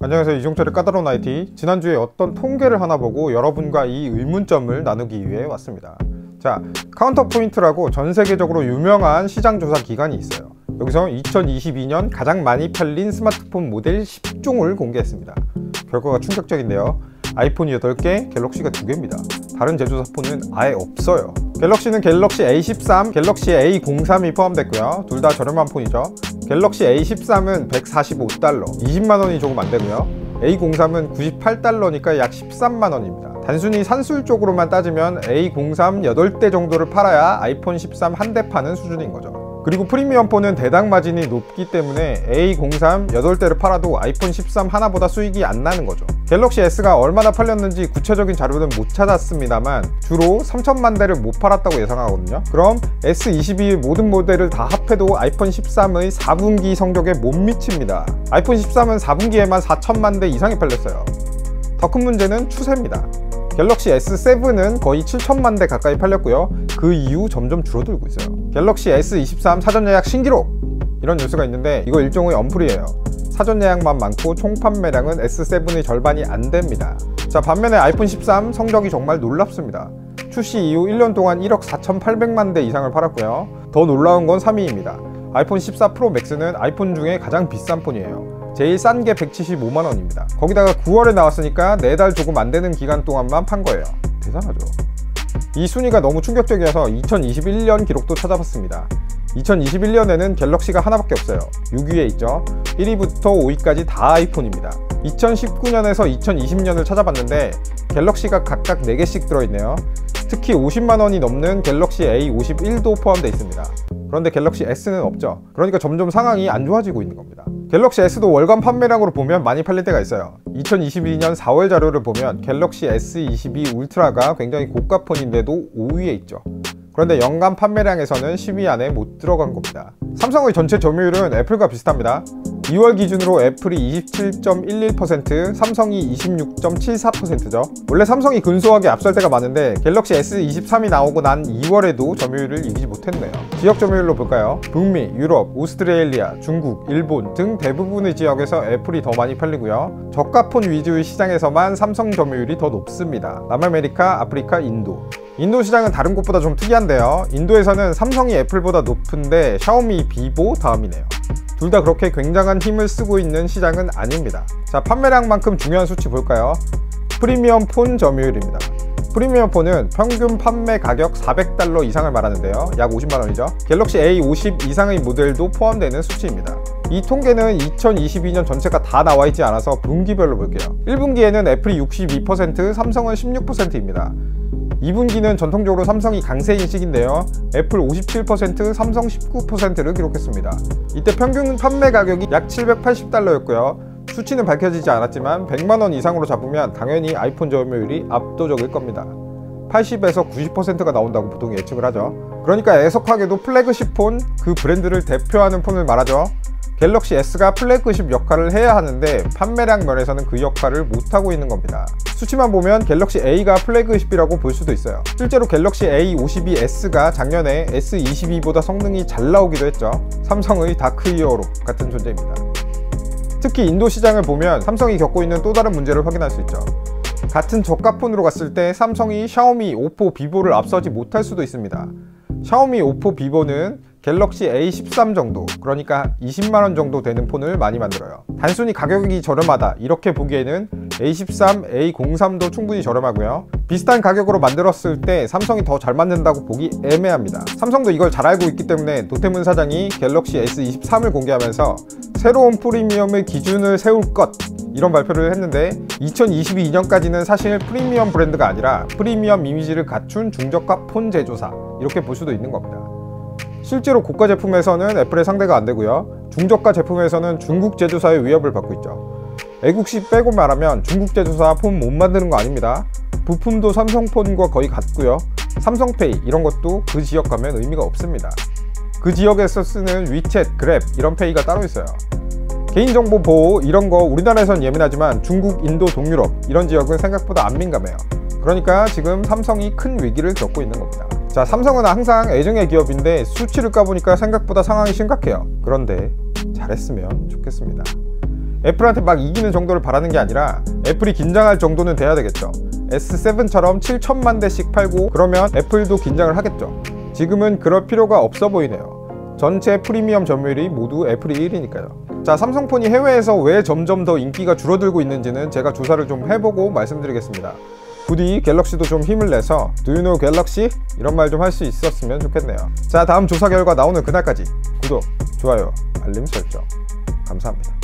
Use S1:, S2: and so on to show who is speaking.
S1: 안녕하세요, 이종철의 까다로운 IT. 지난주에 어떤 통계를 하나 보고 여러분과 이 의문점을 나누기 위해 왔습니다. 자, 카운터포인트라고 전 세계적으로 유명한 시장 조사 기관이 있어요. 여기서 2022년 가장 많이 팔린 스마트폰 모델 10종을 공개했습니다. 결과가 충격적인데요. 아이폰이 8개, 갤럭시가 2개입니다. 다른 제조사 폰은 아예 없어요. 갤럭시는 갤럭시 A13, 갤럭시 A03이 포함됐고요. 둘 다 저렴한 폰이죠. 갤럭시 A13은 145달러, 20만원이 조금 안되고요. A03은 98달러니까 약 13만원입니다. 단순히 산술 쪽으로만 따지면 A03 8대 정도를 팔아야 아이폰 13 한 대 파는 수준인 거죠. 그리고 프리미엄 폰은 대당 마진이 높기 때문에 A03 8대를 팔아도 아이폰 13 하나보다 수익이 안 나는 거죠. 갤럭시 S가 얼마나 팔렸는지 구체적인 자료는 못 찾았습니다만 주로 3천만 대를 못 팔았다고 예상하거든요. 그럼 S22의 모든 모델을 다 합해도 아이폰 13의 4분기 성적에 못 미칩니다. 아이폰 13은 4분기에만 4천만 대 이상이 팔렸어요. 더 큰 문제는 추세입니다. 갤럭시 S7은 거의 7천만 대 가까이 팔렸고요. 그 이후 점점 줄어들고 있어요. 갤럭시 S23 사전 예약 신기록! 이런 뉴스가 있는데 이거 일종의 언플이에요. 사전 예약만 많고 총 판매량은 S7의 절반이 안 됩니다. 자, 반면에 아이폰 13 성적이 정말 놀랍습니다. 출시 이후 1년 동안 1억 4,800만 대 이상을 팔았고요. 더 놀라운 건 3위입니다. 아이폰 14 프로 맥스는 아이폰 중에 가장 비싼 폰이에요. 제일 싼 게 175만원입니다. 거기다가 9월에 나왔으니까 4달 조금 안 되는 기간 동안만 판 거예요. 대단하죠. 이 순위가 너무 충격적이어서 2021년 기록도 찾아봤습니다. 2021년에는 갤럭시가 하나밖에 없어요. 6위에 있죠. 1위부터 5위까지 다 아이폰입니다. 2019년에서 2020년을 찾아봤는데 갤럭시가 각각 4개씩 들어있네요. 특히 50만원이 넘는 갤럭시 A51도 포함되어 있습니다. 그런데 갤럭시 S는 없죠. 그러니까 점점 상황이 안 좋아지고 있는 겁니다. 갤럭시 S도 월간 판매량으로 보면 많이 팔릴 때가 있어요. 2022년 4월 자료를 보면 갤럭시 S22 울트라가 굉장히 고가 폰인데도 5위에 있죠. 그런데 연간 판매량에서는 10위 안에 못 들어간 겁니다. 삼성의 전체 점유율은 애플과 비슷합니다. 2월 기준으로 애플이 27.11%, 삼성이 26.74%죠. 원래 삼성이 근소하게 앞설 때가 많은데 갤럭시 S23이 나오고 난 2월에도 점유율을 이기지 못했네요. 지역 점유율로 볼까요? 북미, 유럽, 오스트레일리아, 중국, 일본 등 대부분의 지역에서 애플이 더 많이 팔리고요. 저가폰 위주의 시장에서만 삼성 점유율이 더 높습니다. 남아메리카, 아프리카, 인도. 인도 시장은 다른 곳보다 좀 특이한데요. 인도에서는 삼성이 애플보다 높은데 샤오미, 비보 다음이네요. 둘 다 그렇게 굉장한 힘을 쓰고 있는 시장은 아닙니다. 자, 판매량만큼 중요한 수치 볼까요? 프리미엄 폰 점유율입니다. 프리미엄 폰은 평균 판매 가격 400달러 이상을 말하는데요. 약 50만원이죠. 갤럭시 A50 이상의 모델도 포함되는 수치입니다. 이 통계는 2022년 전체가 다 나와 있지 않아서 분기별로 볼게요. 1분기에는 애플이 62%, 삼성은 16%입니다. 2분기는 전통적으로 삼성이 강세인 시기인데요. 애플 57%, 삼성 19%를 기록했습니다. 이때 평균 판매 가격이 약 780달러였고요. 수치는 밝혀지지 않았지만 100만원 이상으로 잡으면 당연히 아이폰 점유율이 압도적일 겁니다. 80에서 90%가 나온다고 보통 예측을 하죠. 그러니까 애석하게도 플래그십 폰, 그 브랜드를 대표하는 폰을 말하죠. 갤럭시 S가 플래그십 역할을 해야 하는데 판매량 면에서는 그 역할을 못하고 있는 겁니다. 수치만 보면 갤럭시 A가 플래그십이라고 볼 수도 있어요. 실제로 갤럭시 A52S가 작년에 S22보다 성능이 잘 나오기도 했죠. 삼성의 다크 히어로 같은 존재입니다. 특히 인도 시장을 보면 삼성이 겪고 있는 또 다른 문제를 확인할 수 있죠. 같은 저가폰으로 갔을 때 삼성이 샤오미, 오포, 비보를 앞서지 못할 수도 있습니다. 샤오미, 오포, 비보는 갤럭시 A13 정도, 그러니까 20만원 정도 되는 폰을 많이 만들어요. 단순히 가격이 저렴하다 이렇게 보기에는 A13, A03도 충분히 저렴하고요. 비슷한 가격으로 만들었을 때 삼성이 더 잘 만든다고 보기 애매합니다. 삼성도 이걸 잘 알고 있기 때문에 노태문 사장이 갤럭시 S23을 공개하면서 새로운 프리미엄의 기준을 세울 것, 이런 발표를 했는데 2022년까지는 사실 프리미엄 브랜드가 아니라 프리미엄 이미지를 갖춘 중저가 폰 제조사, 이렇게 볼 수도 있는 겁니다. 실제로 고가 제품에서는 애플의 상대가 안 되고요. 중저가 제품에서는 중국 제조사의 위협을 받고 있죠. 애국시 빼고 말하면 중국 제조사 폰 못 만드는 거 아닙니다. 부품도 삼성폰과 거의 같고요. 삼성페이 이런 것도 그 지역 가면 의미가 없습니다. 그 지역에서 쓰는 위챗, 그랩 이런 페이가 따로 있어요. 개인정보 보호 이런 거 우리나라에선 예민하지만 중국, 인도, 동유럽 이런 지역은 생각보다 안 민감해요. 그러니까 지금 삼성이 큰 위기를 겪고 있는 겁니다. 자, 삼성은 항상 애정의 기업인데 수치를 까보니까 생각보다 상황이 심각해요. 그런데 잘했으면 좋겠습니다. 애플한테 막 이기는 정도를 바라는 게 아니라 애플이 긴장할 정도는 돼야 되겠죠. S7처럼 7천만 대씩 팔고 그러면 애플도 긴장을 하겠죠. 지금은 그럴 필요가 없어 보이네요. 전체 프리미엄 점유율이 모두 애플이 1위니까요. 자, 삼성폰이 해외에서 왜 점점 더 인기가 줄어들고 있는지는 제가 조사를 좀 해보고 말씀드리겠습니다. 부디 갤럭시도 좀 힘을 내서 Do you know 갤럭시? 이런 말 좀 할 수 있었으면 좋겠네요. 자, 다음 조사 결과 나오는 그날까지 구독, 좋아요, 알림 설정 감사합니다.